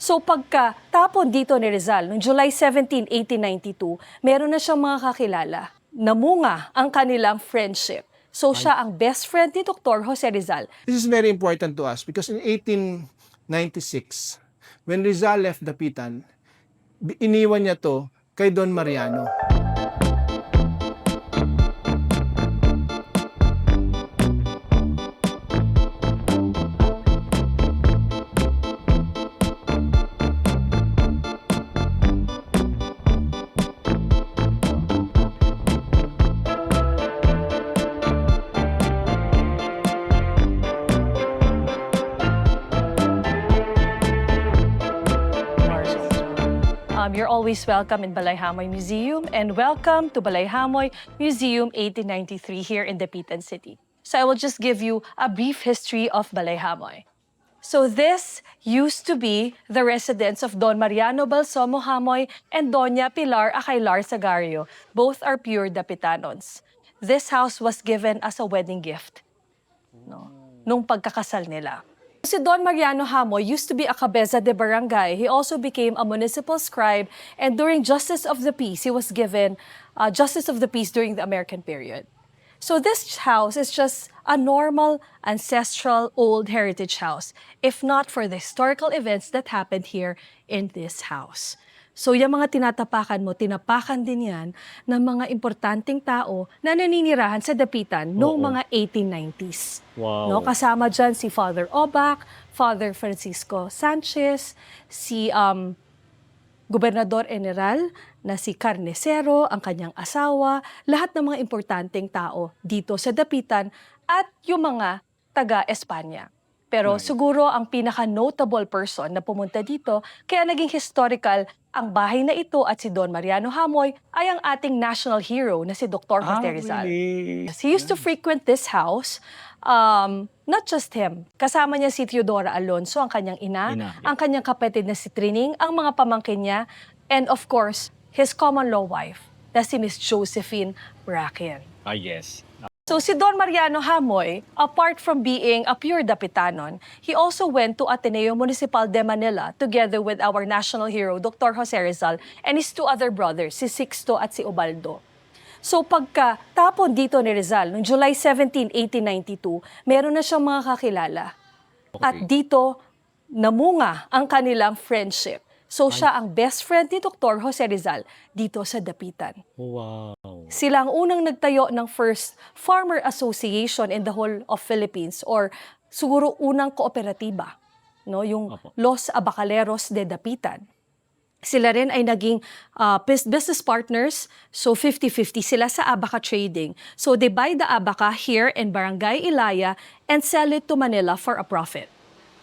So pagkatapon dito ni Rizal, noong July 17, 1892, meron na siyang mga kakilala. Namunga ang kanilang friendship. So siya ang best friend ni Dr. Jose Rizal. This is very important to us because in 1896, when Rizal left Dapitan, iniwan niya to kay Don Mariano. You're always welcome in Balayhamoy Museum, and welcome to Balayhamoy Museum 1893 here in Dapitan City. So I will just give you a brief history of Balayhamoy. So this used to be the residence of Don Mariano Balsomo Hamoy and Doña Pilar Acaylar Sagario. Both are pure Dapitanons. This house was given as a wedding gift, nung pagkakasal nila. Si Don Mariano Hamoy used to be a cabeza de barangay. He also became a municipal scribe, and during Justice of the Peace, he was given Justice of the Peace during the American period. So this house is just a normal, ancestral, old heritage house, if not for the historical events that happened here in this house. So yung mga tinatapakan mo, tinapakan din yan ng mga importanteng tao na naninirahan sa Dapitan noong mga 1890s. Wow. No, kasama dyan si Father Obac, Father Francisco Sanchez, si Gobernador General na si Carnicero, ang kanyang asawa, lahat ng mga importanteng tao dito sa Dapitan at yung mga taga-Espanya. Pero siguro ang pinaka-notable person na pumunta dito, kaya naging historical ang bahay na ito at si Don Mariano Hamoy ay ang ating national hero na si Dr. Jose Rizal. Really? He used to frequent this house, not just him. Kasama niya si Teodora Alonso, ang kanyang ina, ang kanyang kapatid na si Trining, ang mga pamangkin niya, and of course, his common law wife, na si Miss Josephine Bracken. Ah, yes. So si Don Mariano Hamoy, apart from being a pure Dapitanon, he also went to Ateneo Municipal de Manila together with our national hero, Dr. Jose Rizal, and his two other brothers, si Sixto at si Ubaldo. So pagkatapon dito ni Rizal, noong July 17, 1892, meron na siyang mga kakilala. At dito, namunga ang kanilang friendship. So siya ang best friend ni Dr. Jose Rizal dito sa Dapitan. Wow. Sila ang unang nagtayo ng first farmer association in the whole of Philippines, or siguro unang kooperatiba, no, yung Los Abacaleros de Dapitan. Sila rin ay naging business partners, so 50-50 sila sa abaca trading. So they buy the abaca here in Barangay Ilaya and sell it to Manila for a profit.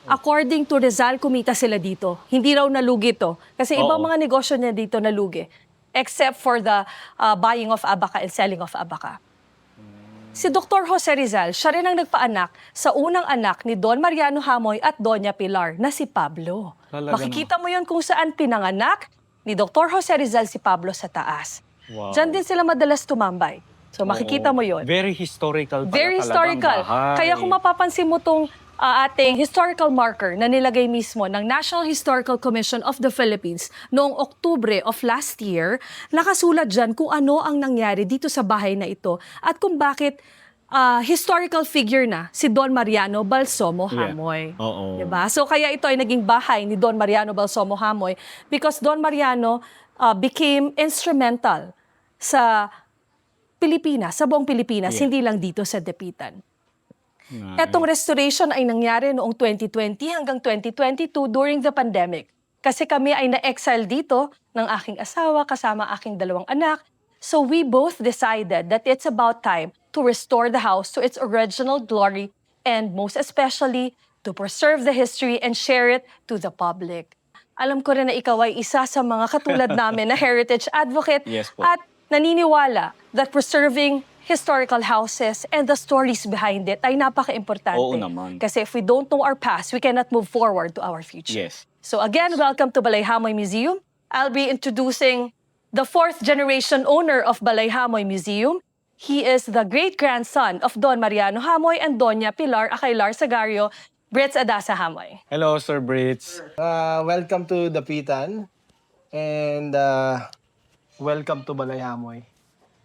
According to Rizal, kumita sila dito. Hindi raw nalugi to. Kasi ibang mga negosyo niya dito nalugi. Except for the buying of abaca and selling of abaca. Si Dr. Jose Rizal, siya rin ang nagpaanak sa unang anak ni Don Mariano Hamoy at Doña Pilar na si Pablo. Makikita mo yun kung saan pinanganak ni Dr. Jose Rizal si Pablo sa taas. Wow. Diyan din sila madalas tumambay. So makikita mo yun. Very historical pala Very historical. Kaya kung mapapansin mo tong ating historical marker na nilagay mismo ng National Historical Commission of the Philippines noong Oktubre of last year, nakasulat dyan kung ano ang nangyari dito sa bahay na ito at kung bakit historical figure na si Don Mariano Balsomo Hamoy. Diba? So kaya ito ay naging bahay ni Don Mariano Balsomo Hamoy because Don Mariano became instrumental sa Pilipinas, sa buong Pilipinas, hindi lang dito sa Dapitan. Etong restoration ay nangyari noong 2020 hanggang 2022 during the pandemic. Kasi kami ay na-exile dito ng aking asawa kasama aking dalawang anak. So we both decided that it's about time to restore the house to its original glory and most especially to preserve the history and share it to the public. Alam ko rin na ikaw ay isa sa mga katulad namin na heritage advocate at naniniwala that preserving historical houses and the stories behind it ay napaka-importante. Oo naman. Kasi if we don't know our past, we cannot move forward to our future. Yes. So again, welcome to Balayhamoy Museum. I'll be introducing the fourth generation owner of Balayhamoy Museum. He is the great-grandson of Don Mariano Hamoy and Doña Pilar Acaylar Sagario. Brits Adasa Hamoy. Hello, Sir Brits. Welcome to Dapitan and welcome to Balayamoy.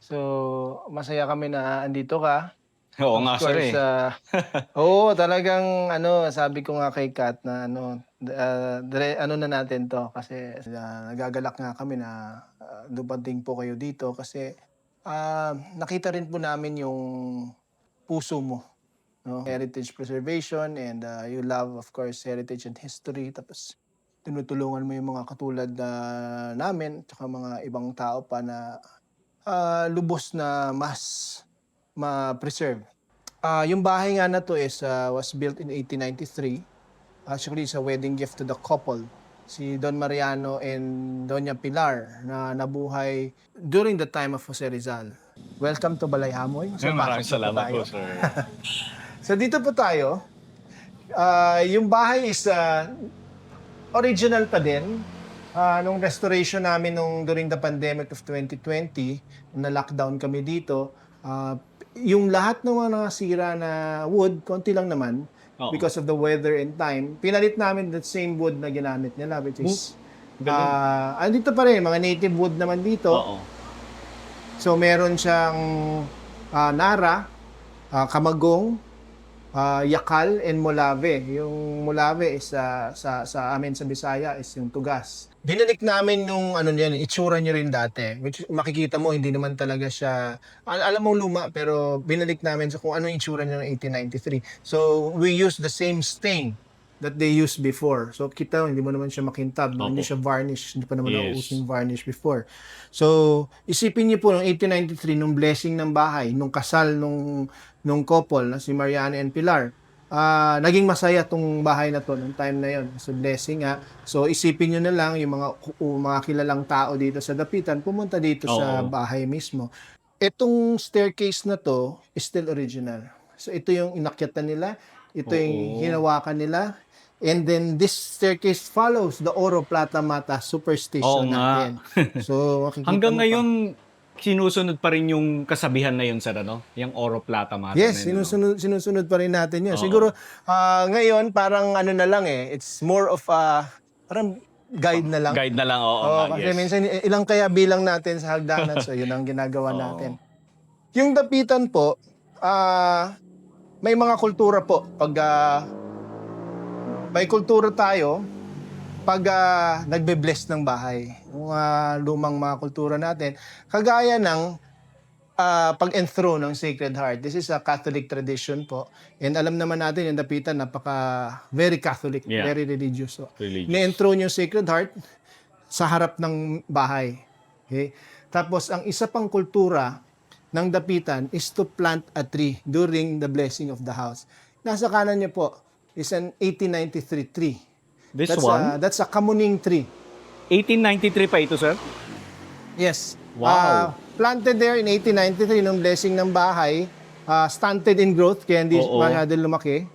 So, masaya kami na andito ka. Oo Of nga, sir course, oo, talagang sabi ko nga kay Kat na na natin to kasi nagagalak nga kami na dumating po kayo dito kasi nakita rin po namin yung puso mo, no? Heritage preservation and you love of course heritage and history, tapos tinutulungan mo yung mga katulad na namin tsaka mga ibang tao pa na lubos na mas ma-preserve. Yung bahay nga na to was built in 1893. Actually, it's a wedding gift to the couple, si Don Mariano and Doña Pilar, na nabuhay during the time of Jose Rizal. Welcome to Balayhamoy. Maraming salamat po, tayo. sir. So dito po tayo. Yung bahay is original pa din. Nung restoration namin during the pandemic of 2020, na-lockdown kami dito, yung lahat ng mga nasira na wood, konti lang naman, Oo. because of the weather and time, pinalit namin the same wood na ginamit nila, which is, andito pa rin, mga native wood naman dito. Oo. So, meron siyang nara, kamagong, yakal, and molave. Yung molave is sa amin sa Bisaya is yung tugas. Binalik namin yung itsura niya rin dati. Which makikita mo, hindi naman talaga siya, alam mo luma, pero binalik namin sa kung ano yung itsura niya ng 1893. So, we use the same stain that they used before. So, kita, hindi mo naman siya makintab. Opo. Hindi siya varnish. Hindi pa naman Yes. nauuso yung varnish before. So, isipin niyo po, noong 1893, nung blessing ng bahay, nung kasal nung couple na si Mariana and Pilar, naging masaya tong bahay na to nung time na yon. So, blessing nga. So, isipin niyo na lang yung mga kilalang tao dito sa Dapitan, pumunta dito sa Oo. bahay mismo. Itong staircase na to is still original. So, ito yung inakyatan nila. Ito yung Oo. hinawakan nila. And then, this staircase follows the Oro Plata Mata superstition Oo nga. natin. So, makikita Hanggang mo pa. ngayon, sinusunod pa rin yung kasabihan na yun, sir, ano? Yung Oro Plata Mata. Yes, na yun, sinusunod pa rin natin yun. Oo. Siguro, ngayon, parang na lang it's more of parang guide na lang. Guide na lang, oo. Oo, nga, kasi yes. minsan, ilang kaya bilang natin sa hagdanan. So, yun ang ginagawa Oo. natin. Yung Dapitan po, may mga kultura po. Pag may kultura tayo, pag nagbe-bless ng bahay, yung lumang mga kultura natin, kagaya ng pag-enthrone ng Sacred Heart. This is a Catholic tradition po. And alam naman natin yung Dapitan, very Catholic, Yeah. very religious. So, Religious. ni-enthrone yung Sacred Heart sa harap ng bahay. Okay? Tapos, ang isa pang kultura ng Dapitan is to plant a tree during the blessing of the house. Nasa kanan niyo po is an 1893 tree. This one? That's a kamuning tree. 1893 pa ito, sir? Yes. Wow. Planted there in 1893 nung blessing ng bahay, stunted in growth, kaya hindi Oo. masyado lumaki.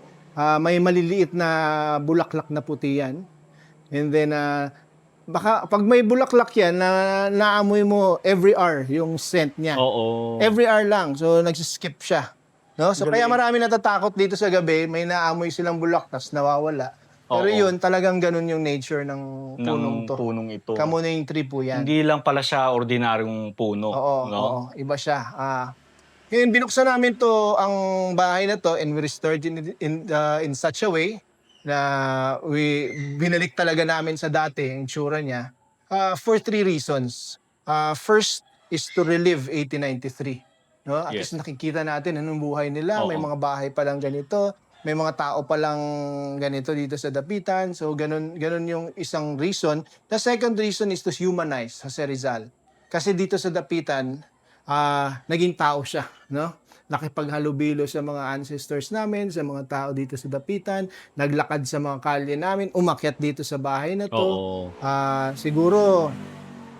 May maliliit na bulaklak na puti yan. And then, baka pag may bulaklak yan, naamoy mo every hour yung scent niya. Oo. Every hour lang. So, nagsiskip siya. No? So, Galing. kaya marami natatakot dito sa gabi, may naamoy silang bulak, tas nawawala. Pero Oo. yun, talagang ganun yung nature ng punong to. punong ito. Kamuning tree po yan. Hindi lang pala siya ordinaryong puno. Oo, no? oo, iba siya. Ngayon, binuksan namin to, ang bahay na to, and we restored it in such a way na binalik talaga namin sa dati, yung tsura niya, for 3 reasons. First is to relive 1893. No? At Yes. least nakikita natin anong buhay nila. May Oo. mga bahay pa lang ganito. May mga tao pa lang ganito dito sa Dapitan. So, ganun yung isang reason. The second reason is to humanize Jose Rizal. Kasi dito sa Dapitan, naging tao siya. No? Nakipaghalubilo sa mga ancestors namin, sa mga tao dito sa Dapitan. Naglakad sa mga kalye namin. Umakyat dito sa bahay na to. Oo. Siguro,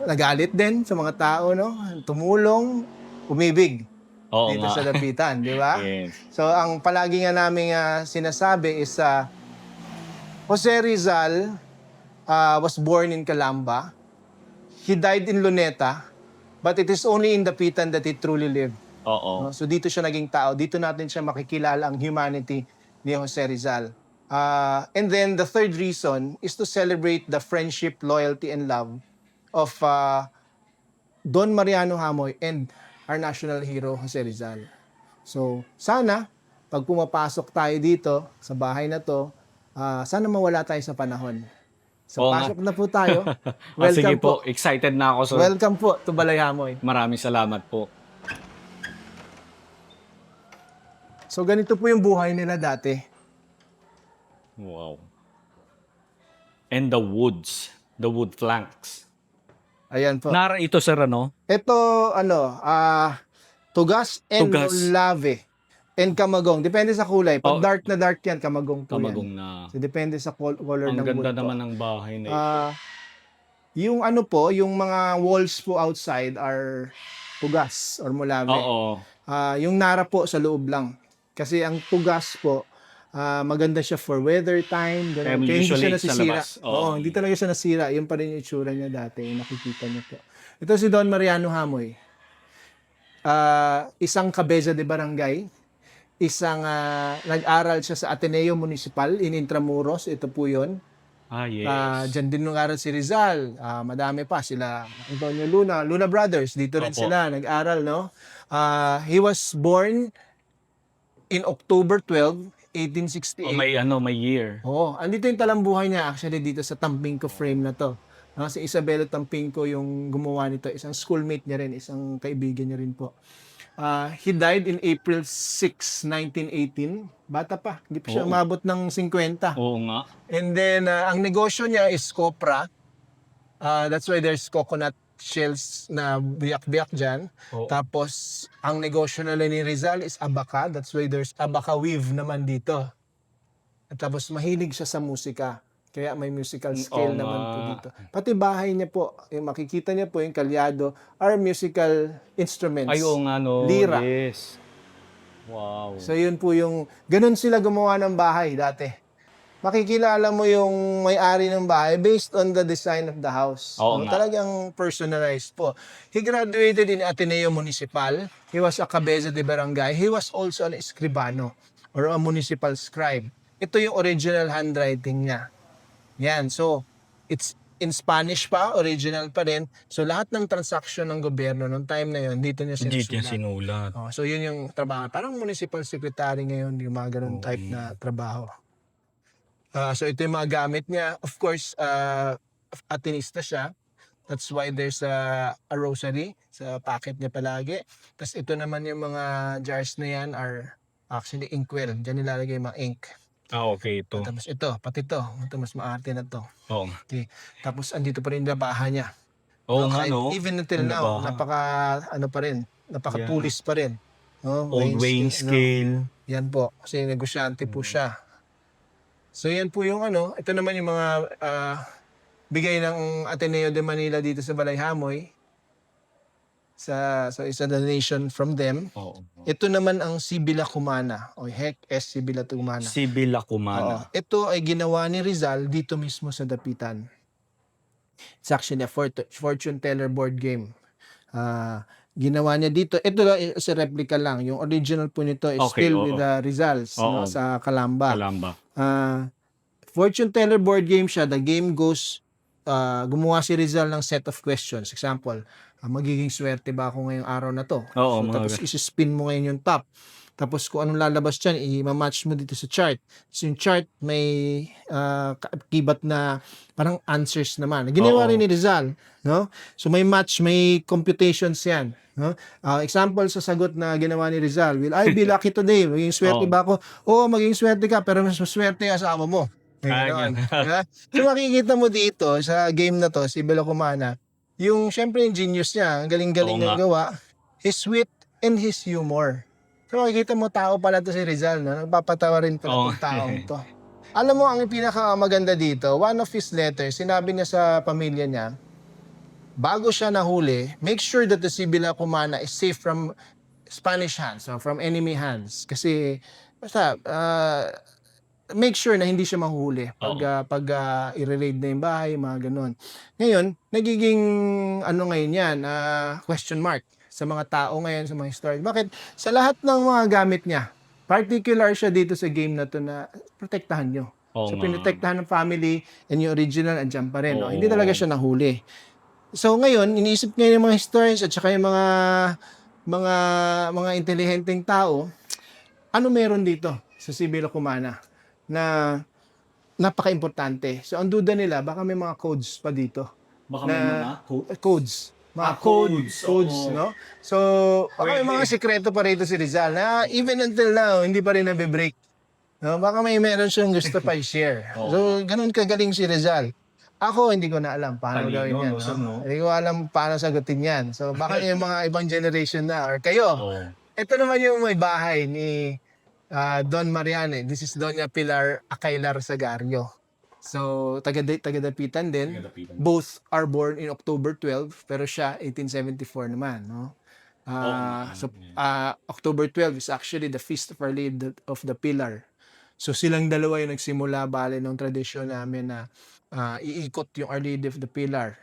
nagalit din sa mga tao. No? Tumulong, umibig. Oo Dito nga. sa Dapitan, di ba? Yes. So, ang palagi nga namin sinasabi is Jose Rizal was born in Calamba. He died in Luneta, but it is only in Dapitan that he truly lived. Oo. No? So, dito siya naging tao. Dito natin siya makikilala ang humanity ni Jose Rizal. And then the third reason is to celebrate the friendship, loyalty, and love of Don Mariano Hamoy and our national hero, Jose Rizal. So, sana, pag pumapasok tayo dito sa bahay na to, sana mawala tayo sa panahon. So, Oo nga. pasok na po tayo. Sige Welcome po. po, excited na ako, sir. Welcome po to Balay Hamoy. Maraming salamat po. So, ganito po yung buhay nila dati. Wow. And the woods, the wood flanks. Ayan po. Nara ito, sir, ano? Ito, tugas and Tugas. lave and kamagong. Depende sa kulay. Pag Oh. dark na dark yan, kamagong po Kamagong yan. na. So, depende sa color Ang ng wood ganda po. naman ng bahay na ito. Yung ano po, yung mga walls po outside are tugas or mulave. Oo. Yung nara po sa loob lang. Kasi ang tugas po, maganda siya for weather time. Ganun. Kaya hindi Usually siya sa nasisira. labas. Oo. Oo, hindi talaga siya nasira. Yung pa rin yung itsura niya dati. Yung nakikita niyo po. Ito si Don Mariano Hamoy. Isang kabeza de barangay. Isang nag-aral siya sa Ateneo Municipal in Intramuros. Ito po yun. Yes. Diyan din nung aral si Rizal. Madami pa sila. Antonio Luna Brothers. Dito rin Opo. sila nag-aral, no? He was born in October 12, 1868. May year. Andito yung talambuhay niya actually dito sa Tampinco frame na to. Si Isabelo Tampinco yung gumawa nito. Isang schoolmate niya rin, isang kaibigan niya rin po. He died in April 6, 1918. Bata pa, hindi pa siya Oo. umabot ng 50. Oo nga. And then, ang negosyo niya is copra. That's why there's coconut shells na biyak-biyak dyan. Oo. Tapos, ang negosyo na ni Rizal is abaca. That's why there's abaca weave naman dito. At tapos, mahilig siya sa musika. Kaya may musical scale Oo naman nga. po dito. Pati bahay niya po, yung makikita niya po, yung kalyado, are musical instruments. Ay, oo nga, no. Lira. Yes. Wow. So yun po yung, ganun sila gumawa ng bahay dati. Makikilala mo yung may-ari ng bahay based on the design of the house. Oo So, nga. talagang personalized po. He graduated in Ateneo Municipal. He was a cabeza de barangay. He was also an escribano or a municipal scribe. Ito yung original handwriting niya. Yan. So, it's in Spanish pa, original pa rin. So, lahat ng transaction ng gobyerno nung time na yun, dito niya sinusulat. sinulat. So, yun yung trabaho. Parang municipal secretary ngayon, yung mga ganun type na trabaho. So, ito yung mga gamit niya. Of course, Atenista siya. That's why there's a rosary sa packet niya palagi. Tapos ito naman yung mga jars na yan are actually inkwell. Diyan nilalagay yung mga ink. Okay, ito. Tapos ito, pati ito. Ito mas maarte na to. Oo. Okay. Tapos andito pa rin yung labahan niya. Oo nga, Kahit no. Even until Yung now, labahan. napakatulis pa rin. No? Old Wayne scale. Yan po, kasi negosyante po siya. So yan po yung ito naman yung mga bigay ng Ateneo de Manila dito sa Balay Hamoy. So it's a donation from them. Oo. Ito naman ang Sibila Cumana o Hec S. Sibila Cumana. Sibila Oo. Cumana. Ito ay ginawa ni Rizal dito mismo sa Dapitan. It's actually a fortune teller board game. Ginawa niya dito. Ito is a replica lang. Yung original po nito is Okay, still oo. with the Rizals Oo. sa Calamba. Kalamba. Fortune teller board game siya. The game goes, gumawa si Rizal ng set of questions. Example, magiging swerte ba ako ngayong araw na to? Oo, So, tapos isi-spin mo ngayon yung top. Tapos kung anong lalabas dyan, i-match mo dito sa chart. So yung chart may kibat na parang answers naman. Ginawa Oo. rin ni Rizal. No? So may match, may computations yan. No? Example sa sagot na ginawa ni Rizal, will I be lucky today? Maging swerte Oo. ba ako? Oo, maging swerte ka, pero mas maswerte yung asawa mo. Ganyan. Diba? So makikita mo dito sa game na to, si Belo Cumana, yung syempre yung genius niya, ang galing-galing Oo na nga. gawa, his wit and his humor. So makikita mo tao pala to si Rizal, no? Nagpapatawa rin pala Oo. tong taong to. Alam mo, ang pinakamaganda dito, one of his letters, sinabi niya sa pamilya niya, bago siya nahuli, make sure that the Sibila Cumana is safe from Spanish hands, or from enemy hands. Kasi, basta, make sure na hindi siya mahuhuli pag i-raid na yung bahay, mga ganun. Ngayon, nagiging ngayon yan, question mark sa mga tao ngayon, sa mga historian. Bakit? Sa lahat ng mga gamit niya, particular siya dito sa game na to na protektahan nyo. Oo So, nga. pinotektahan ng family and yung original andyan pa rin. No? Oo. Hindi talaga siya nahuli. So, ngayon, iniisip ngayon ng mga historians at saka yung mga, mga intelihenteng tao, ano meron dito sa Sibylla Cumana na napaka-importante. So, ang duda nila, baka may mga codes pa dito. Baka na may mga codes. Mga codes, codes, oo. no? So, baka may mga sekreto pa rito si Rizal na even until now, hindi pa rin nabe-break. No? Baka meron siyang gusto pa i-share. Oo. So, ganun kagaling si Rizal. Ako, hindi ko na alam paano Talino, gawin yan. no, sir, no? Hindi ko alam paano sagutin yan. So, baka yung mga ibang generation na or kayo. Oo. Ito naman yung may bahay ni Don Mariane. This is Doña Pilar Acailar Sagario. So, taga-Dapitan din. Taga-Dapitan. Both are born in October 12, pero siya 1874 naman, no? October 12 is actually the feast of Our Lady of the Pilar. So, silang dalawa yung nagsimula bale ng tradisyon namin na iikot yung Our Lady of the Pilar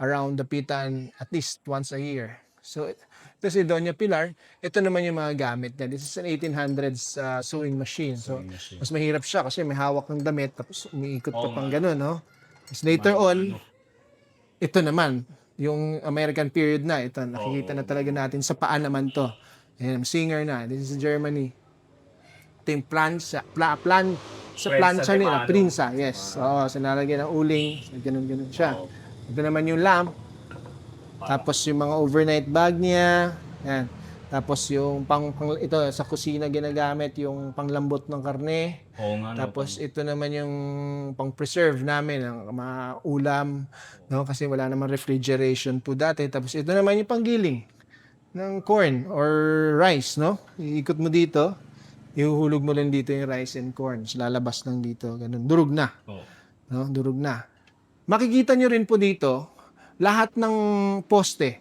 around Dapitan at least once a year. So, ito si Doña Pilar, ito naman yung mga gamit niya. This is an 1800s sewing machine. So, mas mahirap siya kasi may hawak ng damit tapos umiikot ka pang gano'n, no? Tapos later on, ito naman, yung American period na, ito, nakikita na talaga natin sa paa naman to. Ayan, singer na. This is Germany. Ito yung plancha nila, prinsa, yes. Oo, sinalagyan ng uling, ganun-ganun siya. Ito naman yung lamp. Tapos yung mga overnight bag niya. Yan. Tapos yung ito sa kusina ginagamit yung panglambot ng karne. Oo nga. Tapos ito naman yung pang-preserve namin ng mga ulam, no? Kasi wala namang refrigeration po dati. Tapos ito naman yung panggiling ng corn or rice, no? Iikot mo dito, ihuhulog mo lang dito yung rice and corn. So, lalabas lang dito, ganun. Durog na. No? Durog na. Makikita nyo rin po dito, lahat ng poste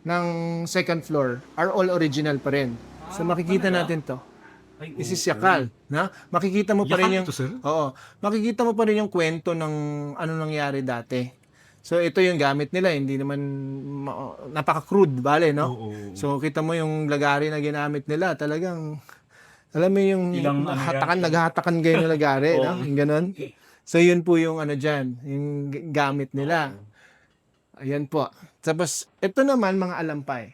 ng second floor are all original pa rin. So makikita natin to. This is yakal, na? Makikita mo pa rin yung makikita mo pa rin yung kwento ng ano nangyari dati. So ito yung gamit nila, hindi naman napaka-crude, bale, no? So kita mo yung lagari na ginamit nila, talagang alam mo yung naghatakan kayo ng lagari, no? Yung ganun. So yun po yung ano diyan, yung gamit nila. Ayan po. Tapos, ito naman, mga alampay.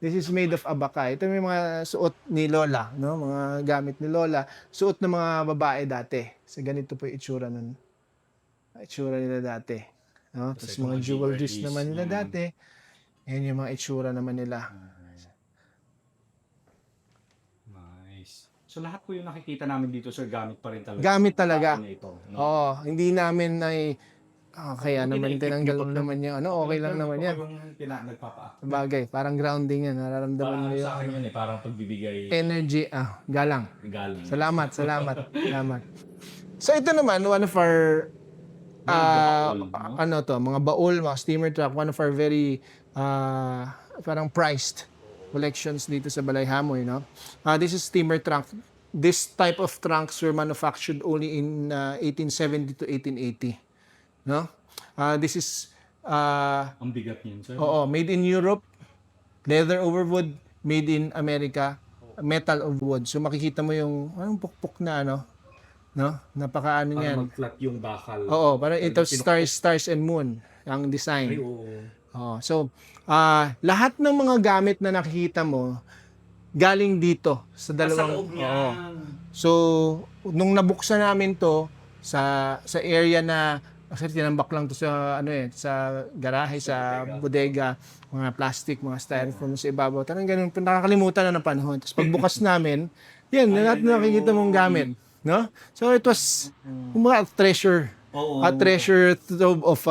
This is made of abaka. Ito may mga suot ni Lola, no? Mga gamit ni Lola. Suot ng mga babae dati. So, ganito po yung itsura nun. Itsura nila dati. No? Tapos, mga jewelries naman nila dati. Ayan yung mga itsura naman nila. Nice. So, lahat po yung nakikita namin dito, sir, gamit pa rin talaga. Gamit talaga. Ito, no? Oo. Hindi namin kaya naman tinanggal naman yung okay lang naman yan. Bagay, parang grounding yan. Nararamdaman mo Sa akin yung yun parang pagbibigay energy. Galang. galing. Salamat. So ito naman, one of our mga baul, mga steamer truck, one of our very parang prized collections dito sa Balay-Hamoy, no? This is steamer trunk. This type of trunks were manufactured only in 1870 to 1880. No? This is Ang bigat niyan, sir. made in Europe, leather over wood, made in America, metal over wood. So makikita mo yung anong pukpok na no? Napakaano Para niyan. mag-flat yung bakal. Parang ito stars and moon ang design. So lahat ng mga gamit na nakikita mo galing dito sa dalawang So nung nabuksan namin to sa area na kasi tinambak lang to sa sa garahe, sa bodega, mga plastic, mga styrofoam sa ibabaw. Talagang ganun, nakakalimutan na ng panahon. Tapos pagbukas namin, yan, lahat na nakikita mong gamit. No? So it was a treasure. A treasure trove of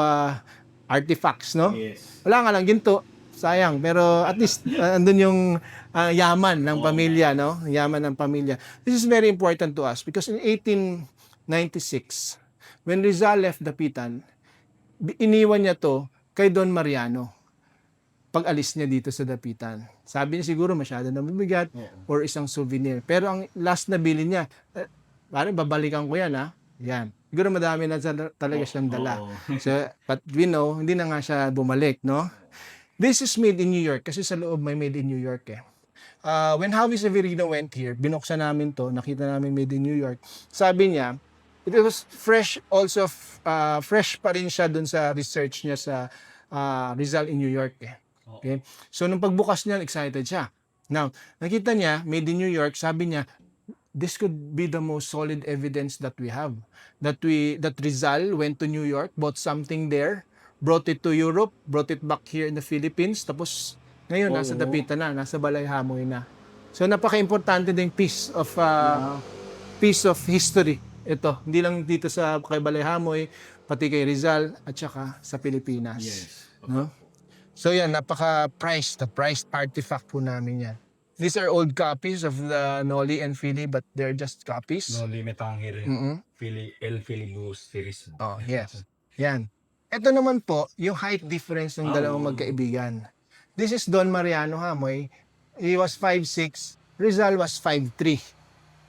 artifacts, no? Yes. Wala nga lang, ginto. Sayang. Pero at least, andun yung yaman ng pamilya, no? Yaman ng pamilya. This is very important to us because in 1896, when Rizal left Dapitan, iniwan niya to kay Don Mariano pag alis niya dito sa Dapitan. Sabi niya siguro masyado na mabigat or isang souvenir. Pero ang last na bili niya, parang babalikan ko yan, ha? Yan. Siguro madami na talaga siyang dala. So, but we know, hindi na nga siya bumalik, no? This is made in New York kasi sa loob may made in New York eh. When Howie Severino went here, binuksan namin to, nakita namin made in New York. Sabi niya, it was fresh also, fresh pa rin siya dun sa research niya sa Rizal in New York. Okay? So, nung pagbukas niya, excited siya. Now, nakita niya, made in New York, sabi niya, this could be the most solid evidence that we have. That Rizal went to New York, bought something there, brought it to Europe, brought it back here in the Philippines, tapos ngayon, nasa Dapitan na, nasa Balay-Hamoy na. So, napaka-importante din piece of history. Ito, hindi lang dito sa kay Balay-Hamoy, pati kay Rizal, at saka sa Pilipinas. Yes. No? So, yan, napaka-prized, the prized artifact po namin yan. These are old copies of the Noli and Fili, but they're just copies. Noli Me Tangere, Mm-mm. El Filibus series. Oh, yes. Yan. Ito naman po, yung height difference ng dalawang magkaibigan. This is Don Mariano Hamoy. He was 5'6". Rizal was 5'3".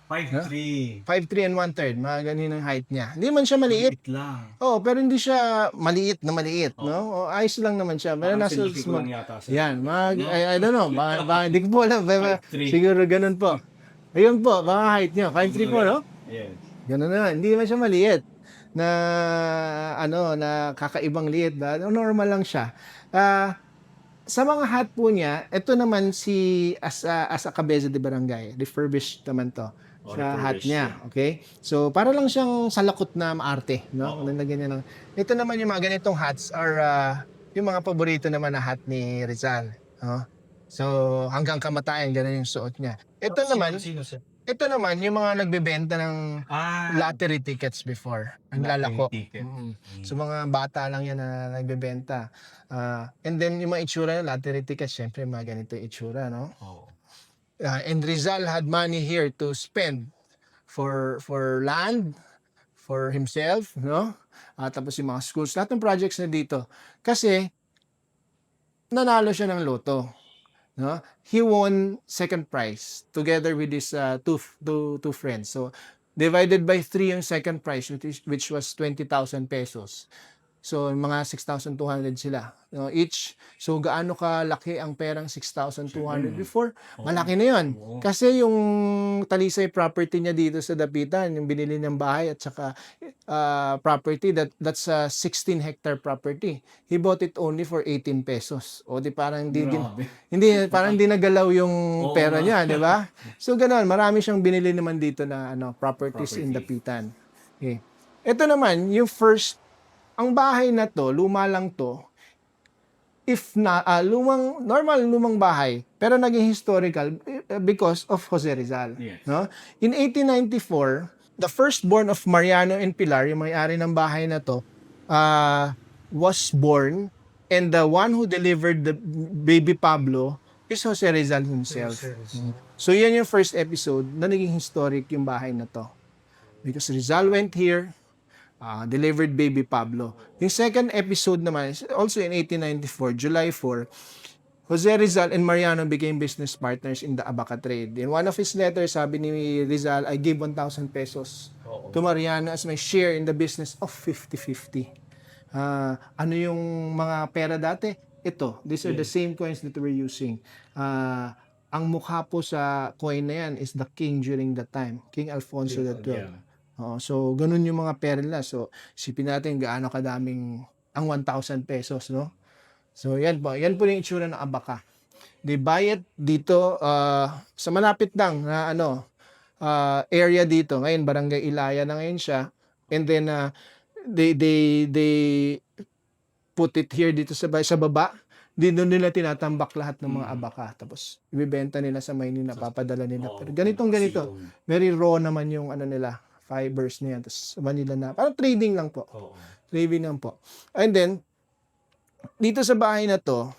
5'3". 5'3 and 1/3. Mga ganun ang height niya. Hindi man siya maliit. Maliit lang. Oh, pero hindi siya maliit na maliit, no? O, ayos lang naman siya. Pero nasa lang yata siya. yan, I don't know. Hindi ko po alam. 5'3". Siguro ganun po. Ayun po, mga height niya. 5'3 po, no? Yes. Ganun na. Hindi naman siya maliit na na kakaibang liit ba? Normal lang siya. Sa mga hat po niya, ito naman si as a cabeza de barangay, refurbished naman to. Sa hat niya, okay? So para lang siyang salakot na maarte, no? Nalagyan niya lang. Ito naman yung mga ganitong hats are yung mga paborito naman na hat ni Rizal, no? So hanggang kamatayan ganun yung suot niya. Ito naman, Sino siya? ito naman yung mga nagbebenta ng lottery tickets before. Ang lalako. Ticket. So mga bata lang yan na nagbebenta. And then yung mga itsura ng lottery tickets, syempre mga ganito yung itsura, no? Oh. And Rizal had money here to spend for land, for himself, no? Tapos yung mga schools, lahat ng projects na dito. Kasi nanalo siya ng loto. No? He won second prize together with his two friends. So divided by 3 yung second prize, which was 20,000 pesos. So mga 6,200 sila, no, each. So gaano kalaki ang perang 6,200 before? Malaki na 'yon. Kasi yung Talisay property niya dito sa Dapitan, yung binili ng bahay at saka property that's a 16-hectare property. He bought it only for 18 pesos. O di parang parang hindi nagalaw yung pera niya, di ba? So ganoon, marami siyang binili naman dito na properties in Dapitan. Okay. Ito naman yung first. Ang bahay na to, luma lang to, lumang bahay, pero naging historical because of Jose Rizal. Yes. No? In 1894, the firstborn of Mariano and Pilar, yung may-ari ng bahay na to, was born, and the one who delivered the baby Pablo is Jose Rizal himself. So yan yung first episode na naging historic yung bahay na to. Because Rizal went here, delivered baby Pablo. Yung second episode naman is also in 1894, July 4, Jose Rizal and Mariano became business partners in the abaca trade. In one of his letters, sabi ni Rizal, I gave 1,000 pesos to Mariano as my share in the business of 50-50. Ano yung mga pera dati? Ito, these are the same coins that we're using. Ang mukha po sa coin na yan is the king during that time, King Alfonso XII. So, ganun yung mga pera nila. So, isipin natin gaano kadaming ang 1,000 pesos, no? So, yan po. Yan po yung itsura ng abaca. They buy it dito sa malapit lang na area dito. Ngayon, Barangay Ilaya na ngayon siya. And then, they put it here dito sa baba. Dito nila tinatambak lahat ng mga abaca. Tapos, ibibenta nila sa Maynila, papadala nila. Pero ganito. Very raw naman yung nila. Fibers niya, tapos Manila na. Parang trading lang po. Trading lang po. And then, dito sa bahay na to,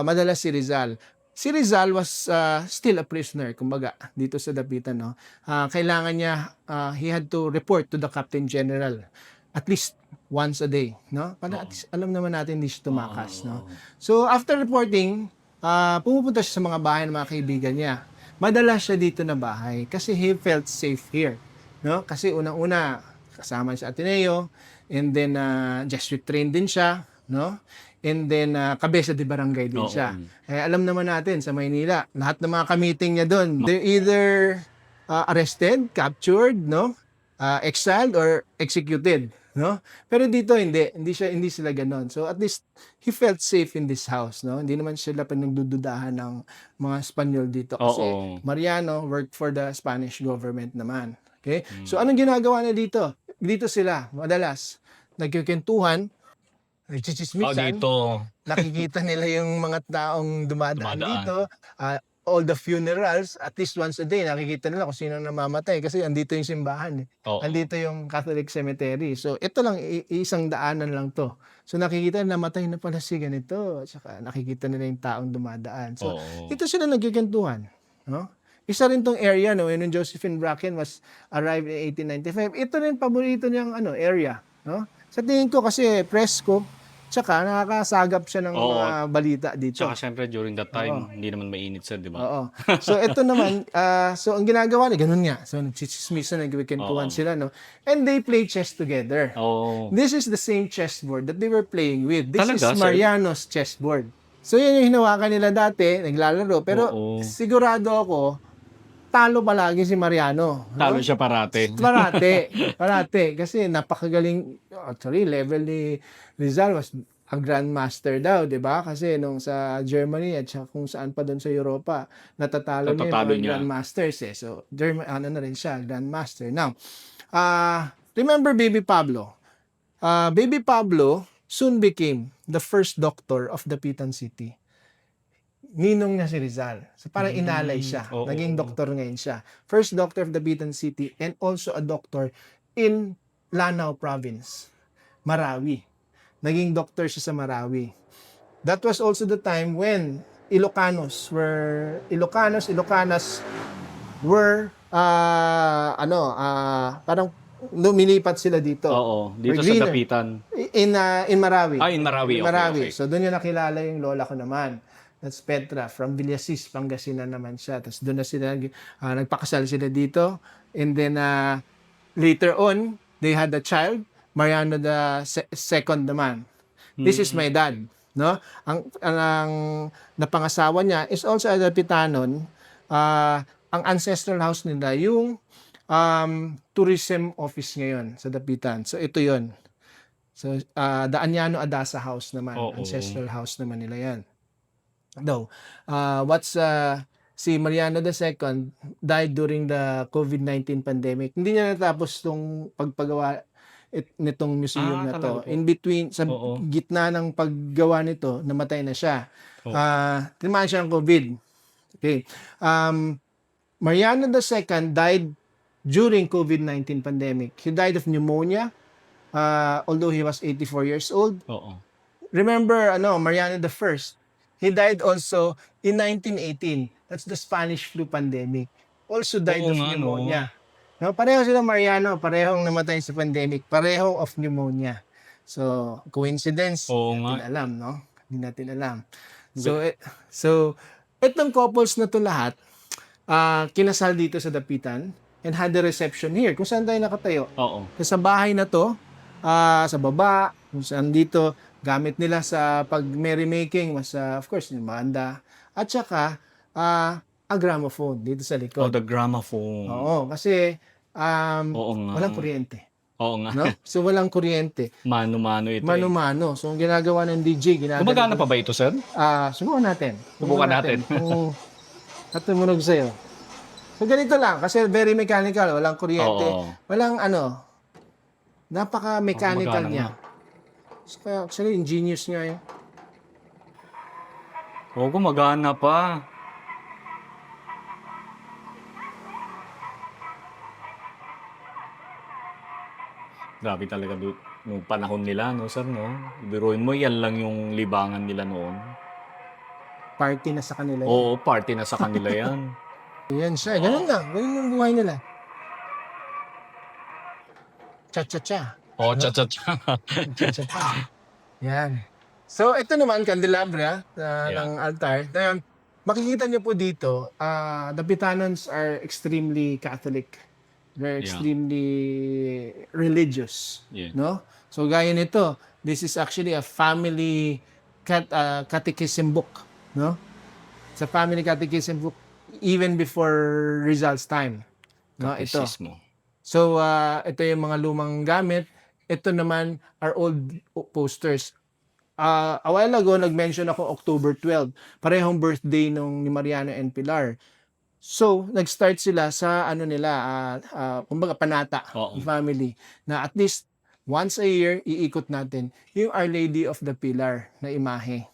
madalas si Rizal. Si Rizal was still a prisoner, kumbaga, dito sa Dapitan. No? Kailangan niya, he had to report to the Captain General at least once a day. No? Para at least, alam naman natin hindi siya tumakas. No? So, after reporting, pumupunta siya sa mga bahay ng mga kaibigan niya. Madalas siya dito na bahay kasi he felt safe here. No? Kasi unang-una kasama siya sa Ateneo, and then Jesuit trained din siya, no? And then kabesa de barangay din siya. Alam naman natin sa Maynila, lahat ng mga ka-meeting niya doon, they're either arrested, captured, no? exiled or executed, no? Pero dito hindi sila ganon. So at least he felt safe in this house, no? Hindi naman sila pinagdududahan ng mga Espanyol dito kasi Oo. Mariano worked for the Spanish government naman. Okay? So anong ginagawa na dito? Dito sila madalas nagkikentuhan, nagchichismisan, dito. nakikita nila yung mga taong dumadaan Dumadaan. dito, all the funerals, at least once a day, nakikita nila kung sino namamatay kasi andito yung simbahan. Oo. Andito yung Catholic Cemetery. So, ito lang, isang daanan lang to. So, nakikita na namatay na pala si ganito. At saka, nakikita nila yung taong dumadaan. So, Oo. dito sila nagkikentuhan. No? Isa rin tong area, no, when Josephine Bracken was arrived in 1895. Ito rin paborito niyang area. No? Sa tingin ko kasi presko, tsaka nakakasagap siya ng Oo. mga balita dito. Tsaka syempre during that time, hindi naman mainit sir, di ba? Oo. So ito naman, so ang ginagawa nila, ganun nga. So nagchichismisan, nagkikentuhan Oo. sila, no? And they play chess together. Oo. This is the same chessboard that they were playing with. This Talaga, is sir? Mariano's chessboard. So yan yung hinawakan nila dati, naglalaro. Pero Oo. sigurado ako, talo palagi si Mariano. no? Talo siya parate. Parate. Kasi napakagaling, actually, level ni Rizal was a grandmaster daw, di ba? Kasi nung sa Germany at saka kung saan pa doon sa Europa, natatalo niya yung Natatalo mga niya. grandmasters eh. So, na rin siya, grandmaster. Now, remember Baby Pablo? Baby Pablo soon became the first doctor of Dapitan City. Ninong niya si Rizal. So parang inalay siya. Oo. Naging doktor ngayon siya. First doctor of the Dapitan City and also a doctor in Lanao Province, Marawi. Naging doktor siya sa Marawi. That was also the time when Ilocanas were parang lumilipat sila dito. Oo. Dito We're sa greener. Dapitan. In Marawi. In Marawi. Okay, Marawi. okay. So, doon yung nakilala yung lola ko naman. That's Petra. From Villasis, Pangasinan naman siya. Tapos doon na sila, nagpakasal sila dito. And then, later on, they had a child. Mariano the second naman. This is my dad. No? Ang napangasawa niya is also a Dapitanon. Ang ancestral house nila, yung tourism office ngayon sa Dapitan. So, ito yon. So, the Anyano Adasa House naman. Oo. Ancestral house naman nila yan. Though, si Mariano II died during the COVID-19 pandemic. Hindi niya natapos itong pagpagawa nitong museum na to. talaga po. In between, sa Oo. gitna ng paggawa nito, namatay na siya. Oo. Tinamaan siya ng COVID. Okay. Mariano II died during COVID-19 pandemic. He died of pneumonia, although he was 84 years old. Oo. Remember, Mariano I, he died also in 1918. That's the Spanish flu pandemic. Also died Oo of nga, pneumonia. No, pareho sila Mariano, parehong namatay sa pandemic, pareho of pneumonia. So, coincidence? Oo Hindi nga. natin alam, no? Hindi natin alam. So, itong couples na to lahat, kinasal dito sa Dapitan and had the reception here. Kung saan tayo nakatayo? Oo. Sa bahay na to, sa baba, kung saan dito, gamit nila sa pag merrymaking, was of course, yung banda. At saka, a gramophone dito sa Oh, likod. the gramophone. Oo, kasi Oo nga. walang kuryente. Oo nga. No? So, walang kuryente. Mano-mano ito. Mano-mano. So, ang ginagawa ng DJ, Gumagana pa ba ito, sir? Subukan natin. Subukan natin. Kung natumunog sa'yo. So, ganito lang. Kasi very mechanical. Walang kuryente. Oo. Walang napaka-mechanical Gumagana niya. So, kaya actually, ingenious nga yun. Oo, gumagana pa. Grabe talaga nung panahon nila, no, sir, no? Biruin mo, yan lang yung libangan nila noon. Party na sa kanila. Yun. Oo, party na sa kanila yan. Yan siya. Ganun lang. Ganun yung buhay nila. Cha-cha-cha. Oo, cha-cha-cha. Cha-cha-cha. Yan. So, ito naman, candelabra Yeah. ng altar. Ngayon, makikita niyo po dito, the Bitanons are extremely Catholic. They're Yeah. extremely religious. Yeah. No? So, gaya nito, this is actually a family catechism book. No? It's a family catechism book even before Rizal's time. No, ito. Kapisismo. So, ito yung mga lumang gamit. Ito naman are old posters. A while ago, nag-mention ako October 12. Parehong birthday nung ni Mariano and Pilar. So, nag-start sila sa ano nila, kumbaga panata Oo. family, na at least once a year, iikot natin yung Our Lady of the Pilar na imahe.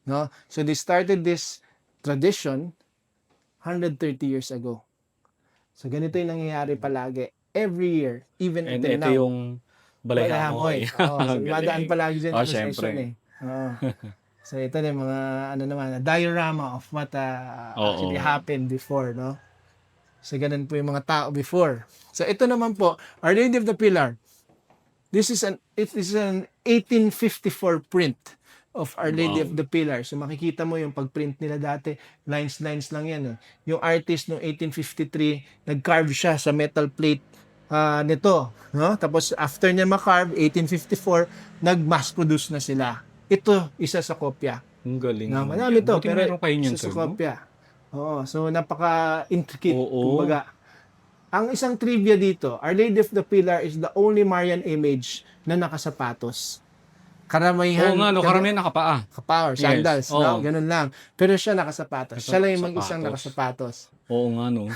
No? So, they started this tradition 130 years ago. So, ganito yung nangyayari palagi. Every year, even And until ito now. yung Balay-Hamoy. Oo, so, Ang dumadaan galing. palagi dyan Oh, sa syempre. session eh. Oo. So, ito na yung mga, ano naman, diorama of what actually Oo. happened before, no? So, ganun po yung mga tao before. So, ito naman po, Our Lady of the Pilar. It is an 1854 print of Our Lady Wow. of the Pilar. So, makikita mo yung pagprint nila dati. Lines lang yan. Eh. Yung artist noong 1853, nag-carve siya sa metal plate nito. No? Tapos, after niya makarve, 1854, nag-mass produce na sila. Ito, isa sa kopya. Ang galing. Na, naman marami yan. to, Buti pero meron kayo niyan, isa sa sir, no? kopya. Oo, so napaka-intricate. Oo. Kumbaga, ang isang trivia dito, Our Lady of the Pilar is the only Marian image na nakasapatos. Karamihan, Oo nga, no, karamihan nakapaa. kapower, Yes, sandals, oo. no? Ganun lang. Pero siya nakasapatos. Siya lang yung mag-isang Sapatos. nakasapatos. Oo nga, no.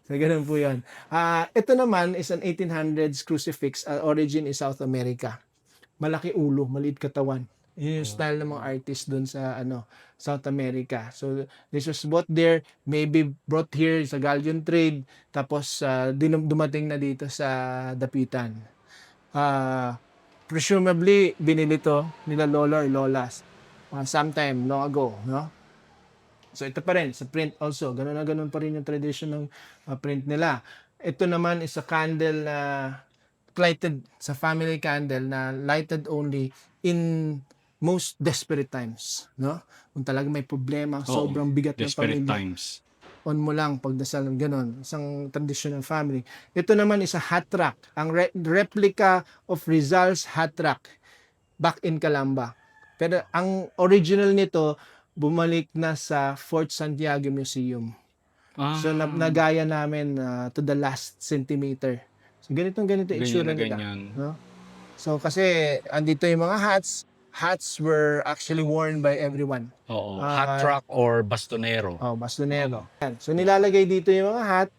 So, ganun po yun. Ito naman is an 1800s crucifix. Origin is South America. Malaki ulo, maliit katawan. Yun yung style ng mga artist doon sa South America. So, this was bought there, maybe brought here sa galleon trade, tapos dumating na dito sa Dapitan. Presumably, binili to nila lola or lolas sometime long ago, no? So, ito pa rin, sa print also. Ganun na ganun pa rin yung tradition ng print nila. Ito naman is a candle na lighted, sa family candle na lighted only in most desperate times, no? Kung talaga may problema, Oo. sobrang bigat ng Desperate pamilya, times. on mo lang pagdasal ng ganon, isang traditional family. Ito naman is a hat rack, ang replica of Rizal's hat rack back in Calamba. Pero ang original nito, bumalik na sa Fort Santiago Museum. So, nagaya namin to the last centimeter. So, ganito ganyan itsura na nila. ganyan. No? So, kasi andito yung mga hats. Hats were actually worn by everyone. Oo. Hat track or bastonero. Oh, bastonero. Yan. So, nilalagay dito yung mga hat.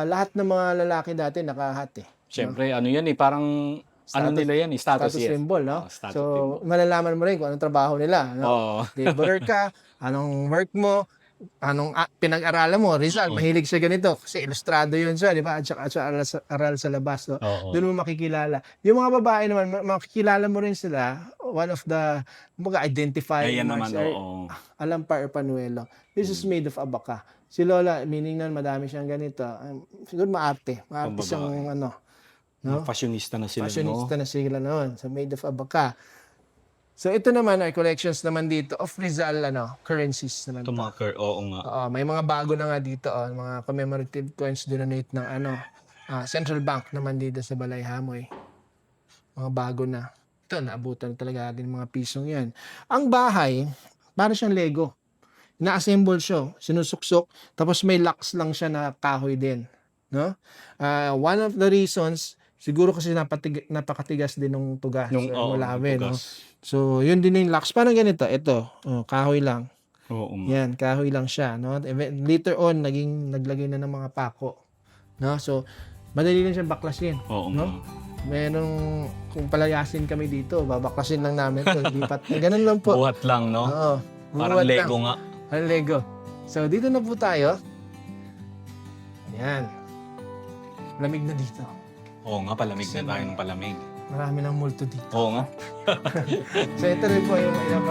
Lahat ng mga lalaki dati naka-hat eh. Siyempre, ano yan eh, parang ano nila yan eh, status, yes. symbol, no? Oh, status So, symbol. malalaman mo rin kung anong trabaho nila. No? Oo. Laborer ka, anong work mo, anong pinag-aralan mo. Rizal, mahilig siya ganito. Kasi ilustrado yun siya, di ba? At saka aral sa labas. No? Oo. Doon mo makikilala. Yung mga babae naman, makikilala mo rin sila. One of the identifying Ayan naman, marks are oo. Alampar or Panuelo. This is made of abaca. Si Lola, meaning nun, madami siyang ganito. Siguro maarte. Maarte Pambabae. siyang no? Fashionista na sila, Fashionista no? na sila noon. So, made of abaca. So, ito naman ay collections naman dito of Rizal currencies naman. Oo nga. May mga bago na nga dito, mga commemorative coins donate ng Central Bank naman dito sa Balay-Hamoy. Mga bago na. Ito, naabutan talaga din mga pisong yan. Ang bahay, para siyang Lego. Na-assemble siya, sinusuksok, tapos may locks lang siya na kahoy din. No? One of the reasons, siguro kasi napakatigas din ng tugas. Yung Malawin, no? tugas. So, yun din yung locks. Parang ganito. Ito, kahoy lang. Oo nga. Yan, kahoy lang siya. No? Later on, naglagay na ng mga pako. No? So, madali lang siya baklasin. Oo no? nga. Merong, kung palayasin kami dito, babaklasin lang namin ito. Lipat. Ganun lang po. Buhat lang, no? Oo. Parang buhat Lego lang. nga. Parang Lego. So, dito na po tayo. Yan. Lamig na dito. Oo nga, palamig na tayo ng palamig. Marami ng multo dito. Oo nga. So, ito rin po yung ilang